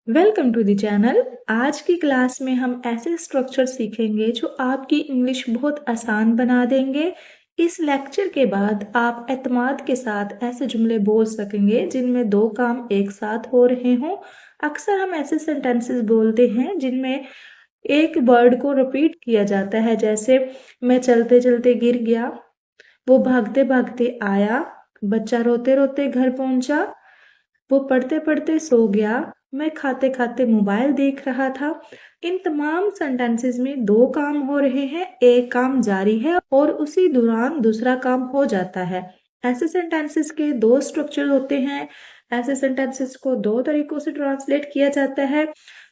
Welcome to the channel. आज की class में हम ऐसे स्ट्रक्चर सीखेंगे जो आपकी इंग्लिश बहुत आसान बना देंगे। इस लेक्चर के बाद आप एतमाद के साथ ऐसे जुमले बोल सकेंगे जिनमें दो काम एक साथ हो रहे हों। अक्सर हम ऐसे सेंटेंसेस बोलते हैं जिनमें एक वर्ड को रिपीट किया जाता है, जैसे मैं चलते चलते गिर गया, वो भागते भागते आया, बच्चा रोते रोते घर पहुंचा, वो पढ़ते पढ़ते सो गया, मैं खाते खाते मोबाइल देख रहा था। इन तमाम सेंटेंसेस में दो काम हो रहे हैं, एक काम जारी है और उसी दौरान दूसरा काम हो जाता है। ऐसे सेंटेंसेस के दो स्ट्रक्चर होते हैं। ऐसे सेंटेंसेस को दो तरीकों से ट्रांसलेट किया जाता है।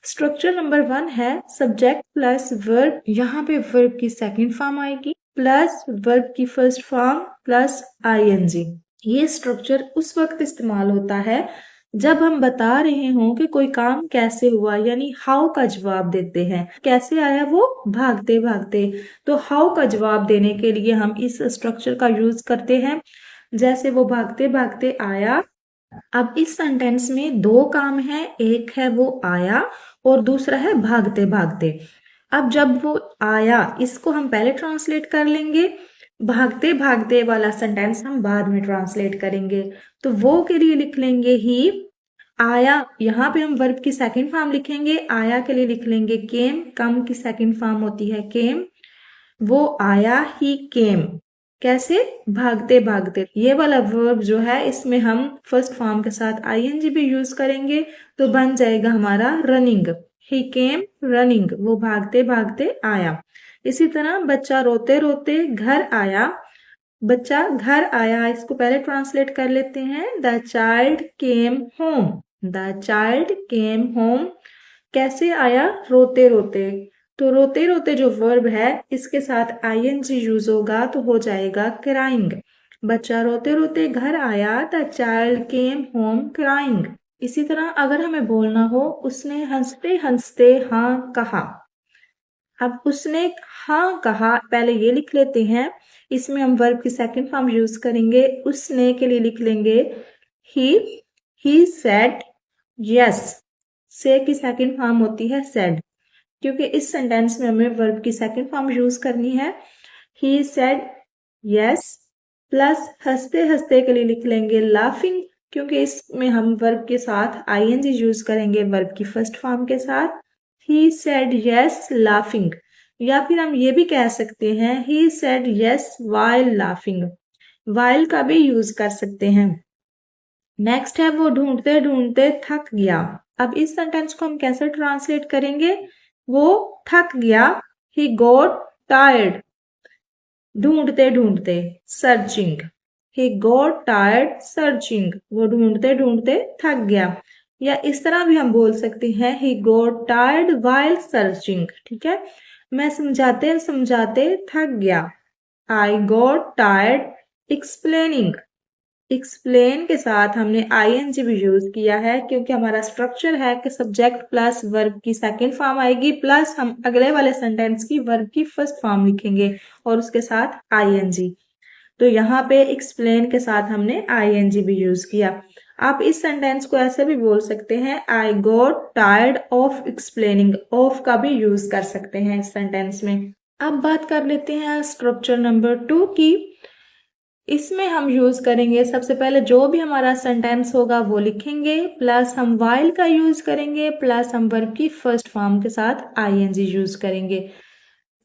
स्ट्रक्चर नंबर 1 है सब्जेक्ट प्लस वर्ब। यहाँ पे वर्ब की सेकंड फॉर्म आएगी प्लस वर्ब की फर्स्ट फॉर्म प्लस आईएनजी। ये स्ट्रक्चर उस वक्त इस्तेमाल होता है जब हम बता रहे हों कि कोई काम कैसे हुआ, यानी हाउ का जवाब देते हैं। कैसे आया? वो भागते भागते। तो हाउ का जवाब देने के लिए हम इस स्ट्रक्चर का यूज करते हैं। जैसे वो भागते भागते आया। अब इस सेंटेंस में दो काम है, एक है वो आया और दूसरा है भागते भागते। अब जब वो आया, इसको हम पहले ट्रांसलेट कर लेंगे, भागते भागते वाला सेंटेंस हम बाद में ट्रांसलेट करेंगे। तो वो के लिए लिख लेंगे ही आया। यहाँ पे हम वर्ब की सेकंड फॉर्म लिखेंगे। आया के लिए लिख लेंगे केम। कम की सेकंड फॉर्म होती है केम। वो आया, ही केम। कैसे? भागते भागते। ये वाला वर्ब जो है इसमें हम फर्स्ट फॉर्म के साथ आईएनजी भी यूज करेंगे, तो बन जाएगा हमारा रनिंग। ही केम रनिंग। वो भागते भागते आया। इसी तरह बच्चा रोते रोते घर आया। बच्चा घर आया, इसको पहले ट्रांसलेट कर लेते हैं। The child came home. The child came home. कैसे आया? रोते रोते। तो रोते रोते जो वर्ब है इसके साथ आईएनजी यूज होगा तो हो जाएगा क्राइंग। बच्चा रोते रोते घर आया। The child came home crying. इसी तरह अगर हमें बोलना हो उसने हंसते हंसते हाँ कहा। अब उसने हाँ कहा, पहले ये लिख लेते हैं। इसमें हम वर्ब की सेकंड फॉर्म यूज करेंगे। उसने के लिए लिख लेंगे ही। He said yes. से की सेकंड फॉर्म होती है सेड, क्योंकि इस सेंटेंस में हमें वर्ब की सेकंड फॉर्म यूज करनी है। ही सेड यस प्लस हंसते हंसते के लिए लिख लेंगे लाफिंग, क्योंकि इसमें हम वर्ब के साथ आईएनजी यूज करेंगे वर्ब की फर्स्ट फॉर्म के साथ। He said yes laughing. या फिर हम ये भी कह सकते हैं he said yes while laughing. While का भी यूज कर सकते हैं। नेक्स्ट है वो ढूंढते ढूंढते थक गया। अब इस सेंटेंस को हम कैसे ट्रांसलेट करेंगे? वो थक गया। He got tired. ढूंढते ढूंढते searching. He got tired searching. वो ढूंढते ढूंढते थक गया। या इस तरह भी हम बोल सकते हैं he got tired while searching. ठीक है, मैं समझाते समझाते थक गया। I got tired explaining. Explain के साथ हमने आईएनजी भी यूज किया है, क्योंकि हमारा स्ट्रक्चर है कि सब्जेक्ट प्लस वर्ब की सेकंड फॉर्म आएगी प्लस हम अगले वाले सेंटेंस की वर्ब की फर्स्ट फॉर्म लिखेंगे और उसके साथ आईएनजी। तो यहाँ पे एक्सप्लेन के साथ हमने आईएनजी भी यूज किया। आप इस सेंटेंस को ऐसे भी बोल सकते हैं I got tired of explaining. Of का भी यूज कर सकते हैं इस सेंटेंस में। अब बात कर लेते हैं स्ट्रक्चर नंबर 2 की। इसमें हम यूज करेंगे, सबसे पहले जो भी हमारा सेंटेंस होगा वो लिखेंगे, प्लस हम वाइल का यूज करेंगे, प्लस हम वर्ब की फर्स्ट फॉर्म के साथ आईएनजी यूज करेंगे।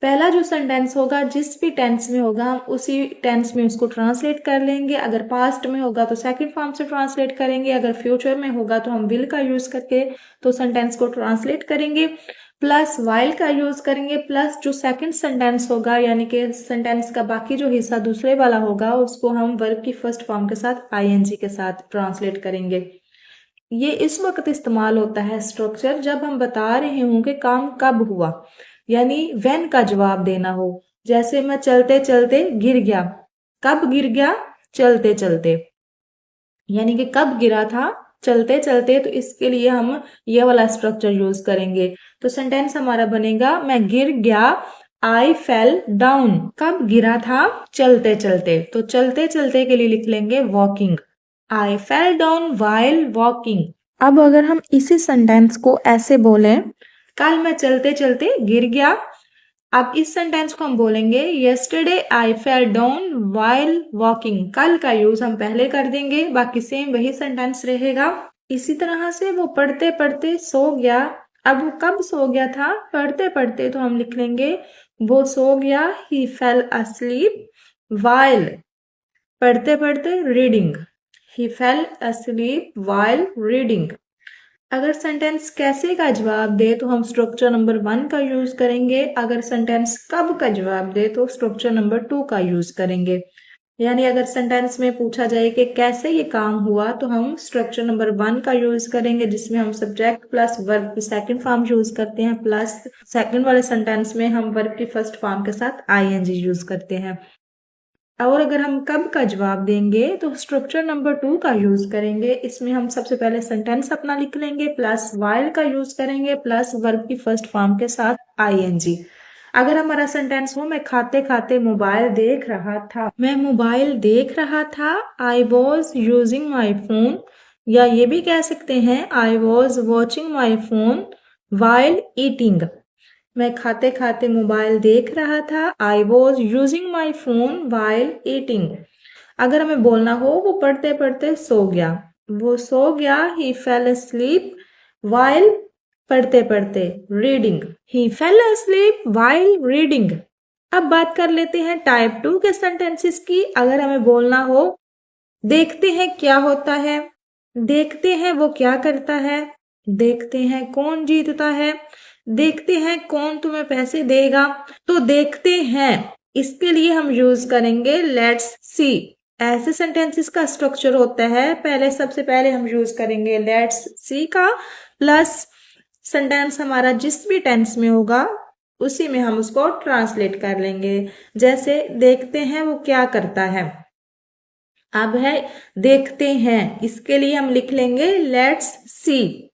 पहला जो सेंटेंस होगा जिस भी टेंस में होगा हम उसी टेंस में उसको ट्रांसलेट कर लेंगे। अगर पास्ट में होगा तो सेकंड फॉर्म से ट्रांसलेट करेंगे, अगर फ्यूचर में होगा तो हम विल का यूज करके तो सेंटेंस को ट्रांसलेट करेंगे, प्लस वाइल का यूज करेंगे, प्लस जो सेकंड सेंटेंस होगा यानी कि सेंटेंस का बाकी जो हिस्सा दूसरे वाला होगा उसको हम वर्ब की फर्स्ट फॉर्म के साथ आईएनजी के साथ ट्रांसलेट करेंगे। ये इस वक्त इस्तेमाल होता है स्ट्रक्चर जब हम बता रहे हों कि काम कब हुआ, यानी व्हेन का जवाब देना हो। जैसे मैं चलते चलते गिर गया। कब गिर गया? चलते चलते। यानी कि कब गिरा था? चलते चलते। तो इसके लिए हम ये वाला स्ट्रक्चर यूज करेंगे। तो सेंटेंस हमारा बनेगा मैं गिर गया। आई फेल डाउन। कब गिरा था? चलते चलते। तो चलते चलते के लिए लिख लेंगे वॉकिंग। आई फेल डाउन वाइल वॉकिंग। अब अगर हम इसी सेंटेंस को ऐसे बोलें, कल मैं चलते चलते गिर गया। अब इस सेंटेंस को हम बोलेंगे yesterday I fell down while walking. कल का यूज हम पहले कर देंगे, बाकी सेम वही सेंटेंस रहेगा। इसी तरह से वो पढ़ते पढ़ते सो गया। अब वो कब सो गया था? पढ़ते पढ़ते, तो हम लिख लेंगे वो सो गया, ही फेल asleep while, पढ़ते पढ़ते रीडिंग, ही फेल asleep while reading। अगर सेंटेंस कैसे का जवाब दे तो हम स्ट्रक्चर नंबर 1 का यूज करेंगे। अगर सेंटेंस कब का जवाब दे तो स्ट्रक्चर नंबर 2 का यूज करेंगे। यानी अगर सेंटेंस में पूछा जाए कि कैसे ये काम हुआ तो हम स्ट्रक्चर नंबर 1 का यूज करेंगे, जिसमें हम सब्जेक्ट प्लस वर्ब की सेकंड फॉर्म यूज करते हैं, प्लस सेकंड वाले सेंटेंस में हम वर्ब की फर्स्ट फॉर्म के साथ आईएनजी यूज करते हैं। और अगर हम कब का जवाब देंगे तो स्ट्रक्चर नंबर 2 का यूज करेंगे। इसमें हम सबसे पहले सेंटेंस अपना लिख लेंगे, प्लस वाइल का यूज करेंगे, प्लस वर्ब की फर्स्ट फॉर्म के साथ आईएनजी। अगर हमारा सेंटेंस हो मैं खाते खाते मोबाइल देख रहा था, मैं मोबाइल देख रहा था, I was using my phone, या ये भी कह सकते हैं I was watching my phone while eating. मैं खाते खाते मोबाइल देख रहा था, I was using my phone while eating. अगर हमें बोलना हो वो पढ़ते पढ़ते सो गया, वो सो गया, ही फेल asleep वाइल पढ़ते पढ़ते रीडिंग, ही फेल asleep वाइल रीडिंग। अब बात कर लेते हैं टाइप 2 के सेंटेंसेस की। अगर हमें बोलना हो देखते हैं क्या होता है, देखते हैं वो क्या करता है, देखते हैं कौन जीतता है, देखते हैं कौन तुम्हें पैसे देगा, तो देखते हैं इसके लिए हम यूज करेंगे लेट्स सी। ऐसे सेंटेंसेस का स्ट्रक्चर होता है, पहले सबसे पहले हम यूज करेंगे लेट्स सी का, प्लस सेंटेंस हमारा जिस भी टेंस में होगा उसी में हम उसको ट्रांसलेट कर लेंगे। जैसे देखते हैं वो क्या करता है, अब है देखते हैं, इसके लिए हम लिख लेंगे लेट्स सी,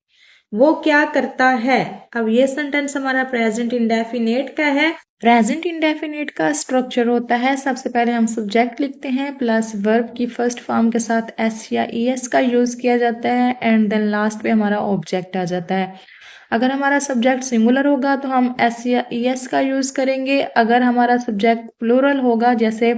वो क्या करता है। अब ये सेंटेंस हमारा प्रेजेंट इंडेफिनेट का है। प्रेजेंट इंडेफिनेट का स्ट्रक्चर होता है, सबसे पहले हम सब्जेक्ट लिखते हैं, प्लस वर्ब की फर्स्ट फॉर्म के साथ एस या ईएस का यूज किया जाता है, एंड देन लास्ट पे हमारा ऑब्जेक्ट आ जाता है। अगर हमारा सब्जेक्ट सिंगुलर होगा तो हम एस या ईएस का यूज करेंगे। अगर हमारा सब्जेक्ट प्लूरल होगा, जैसे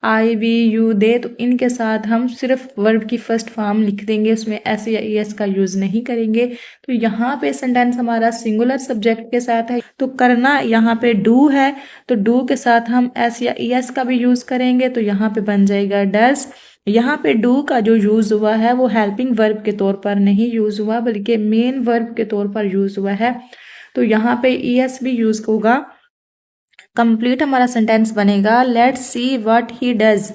आई वी यू दे, तो इनके साथ हम सिर्फ वर्ब की फर्स्ट फॉर्म लिख देंगे, उसमें एस या ईएस का यूज नहीं करेंगे। तो यहाँ पे सेंटेंस हमारा सिंगुलर सब्जेक्ट के साथ है, तो करना यहाँ पे डू है, तो डू के साथ हम एस या ईएस का भी यूज करेंगे, तो यहाँ पे बन जाएगा डज। यहाँ पे डू का जो यूज हुआ है वो हेल्पिंग वर्ब के तौर पर नहीं यूज हुआ, बल्कि मेन वर्ब के तौर पर यूज हुआ है, तो यहाँ पे ईएस भी यूज होगा। कंप्लीट हमारा सेंटेंस बनेगा let's see what he does,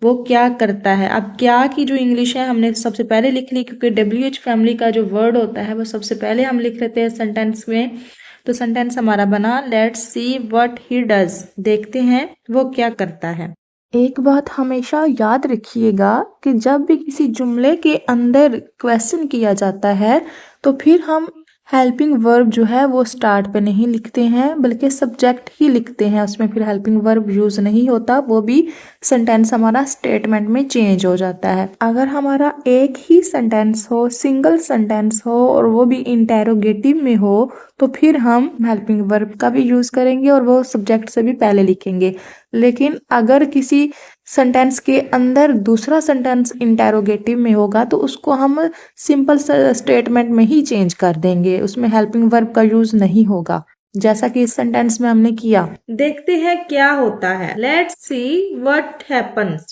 वो क्या करता है। अब क्या की जो इंग्लिश है हमने सबसे पहले लिख ली, क्योंकि WH फैमिली का जो वर्ड होता है वो सबसे पहले हम लिख लेते हैं सेंटेंस में। तो सेंटेंस हमारा बना let's see what he does, देखते हैं वो क्या करता है। एक बात हमेशा याद रखिएगा कि जब भी किसी जुमले के अंदर क्वेश्चन किया जाता है तो फिर हम हेल्पिंग वर्ब जो है वो स्टार्ट पे नहीं लिखते हैं, बल्कि सब्जेक्ट ही लिखते हैं, उसमें फिर हेल्पिंग वर्ब यूज नहीं होता, वो भी सेंटेंस हमारा स्टेटमेंट में चेंज हो जाता है। अगर हमारा एक ही सेंटेंस हो, सिंगल सेंटेंस हो और वो भी इंटेरोगेटिव में हो, तो फिर हम हेल्पिंग वर्ब का भी यूज करेंगे और वो सब्जेक्ट से भी पहले लिखेंगे। लेकिन अगर किसी सेंटेंस के अंदर दूसरा सेंटेंस इंटेरोगेटिव में होगा तो उसको हम सिंपल स्टेटमेंट में ही चेंज कर देंगे, उसमें हेल्पिंग वर्ब का यूज नहीं होगा, जैसा कि इस सेंटेंस में हमने किया। देखते हैं क्या होता है, लेट्स सी व्हाट हैपन्स,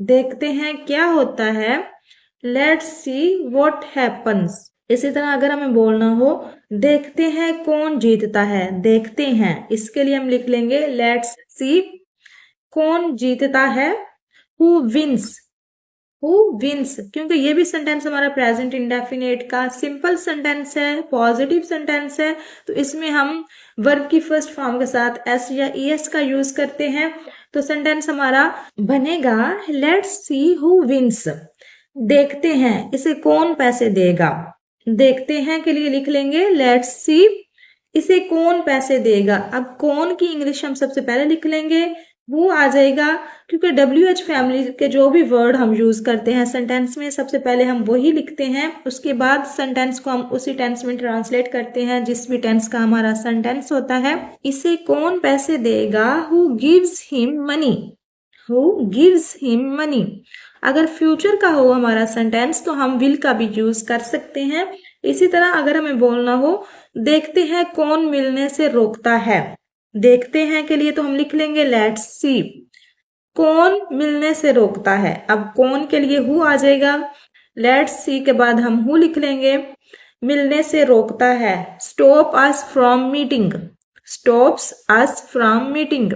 देखते हैं क्या होता है, लेट्स सी व्हाट हैपन्स। इसी तरह अगर हमें बोलना हो देखते हैं कौन जीतता है, देखते हैं इसके लिए हम लिख लेंगे लेट्स सी कौन जीतता है, हु विंस, हु विंस, क्योंकि ये भी सेंटेंस हमारा प्रेजेंट इंडेफिनेट का सिंपल सेंटेंस है, पॉजिटिव सेंटेंस है, तो इसमें हम वर्ब की फर्स्ट फॉर्म के साथ एस या ईएस का यूज करते हैं। तो सेंटेंस हमारा बनेगा लेट्स सी हु विंस, देखते हैं इसे कौन पैसे देगा, देखते हैं के लिए लिख लेंगे लेट्स सी इसे कौन पैसे देगा। अब कौन की इंग्लिश हम सबसे पहले लिख लेंगे, वो आ जाएगा, क्योंकि WH फैमिली के जो भी वर्ड हम यूज करते हैं सेंटेंस में, सबसे पहले हम वही लिखते हैं, उसके बाद सेंटेंस को हम उसी टेंस में ट्रांसलेट करते हैं जिस भी टेंस का हमारा सेंटेंस होता है। इसे कौन पैसे देगा? Who gives him money, who gives him money. अगर फ्यूचर का हो हमारा सेंटेंस तो हम विल का भी यूज कर सकते हैं। इसी तरह अगर हमें बोलना हो देखते हैं कौन मिलने से रोकता है, देखते हैं के लिए तो हम लिख लेंगे लेट्स सी। कौन मिलने से रोकता है, अब कौन के लिए हु आ जाएगा, लेट्स सी के बाद हम हु लिख लेंगे। मिलने से रोकता है, stop us from meeting, stops us from meeting.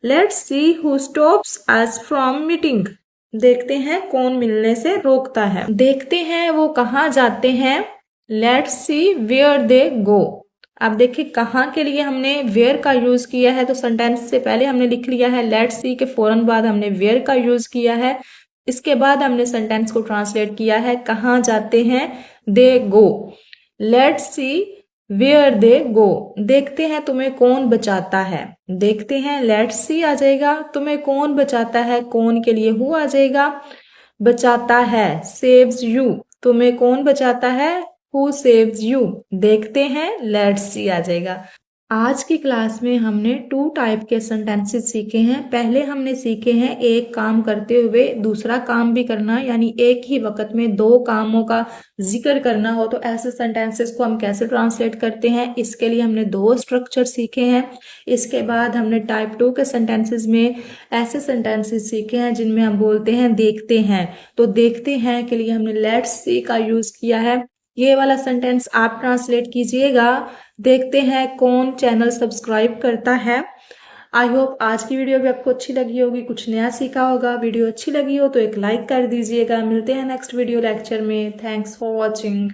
Let's see who stops us from meeting. देखते हैं कौन मिलने से रोकता है। देखते हैं वो कहाँ जाते हैं, लेट्स सी वेयर दे गो। अब देखिए कहाँ के लिए हमने वेयर का यूज किया है, तो सेंटेंस से पहले हमने लिख लिया है लेट्स सी के फौरन बाद हमने वेयर का यूज किया है। इसके बाद हमने सेंटेंस को ट्रांसलेट किया है कहाँ जाते हैं, दे गो। लेट्स सी वेयर दे गो। देखते हैं तुम्हें कौन बचाता है, देखते हैं लेट्स सी आ जाएगा, तुम्हें कौन बचाता है, कौन के लिए हु आ जाएगा। बचाता है, सेव्स यू, तुम्हें कौन बचाता है, हु सेव्स यू। देखते हैं लेट्स सी आ जाएगा। आज की क्लास में हमने 2 टाइप के सेंटेंसेस सीखे हैं। पहले हमने सीखे हैं एक काम करते हुए दूसरा काम भी करना, यानी एक ही वक्त में 2 कामों का जिक्र करना हो तो ऐसे सेंटेंसेस को हम कैसे ट्रांसलेट करते हैं, इसके लिए हमने 2 स्ट्रक्चर सीखे हैं। इसके बाद हमने टाइप 2 के सेंटेंसेस में ऐसे सेंटेंसेस सीखे हैं जिनमें हम बोलते हैं देखते हैं, तो देखते हैं के लिए हमने लेट्स सी का यूज किया है। ये वाला सेंटेंस आप ट्रांसलेट कीजिएगा, देखते हैं कौन चैनल सब्सक्राइब करता है। आई होप आज की वीडियो भी आपको अच्छी लगी होगी, कुछ नया सीखा होगा। वीडियो अच्छी लगी हो तो एक लाइक कर दीजिएगा। मिलते हैं नेक्स्ट वीडियो लेक्चर में। Thanks for watching.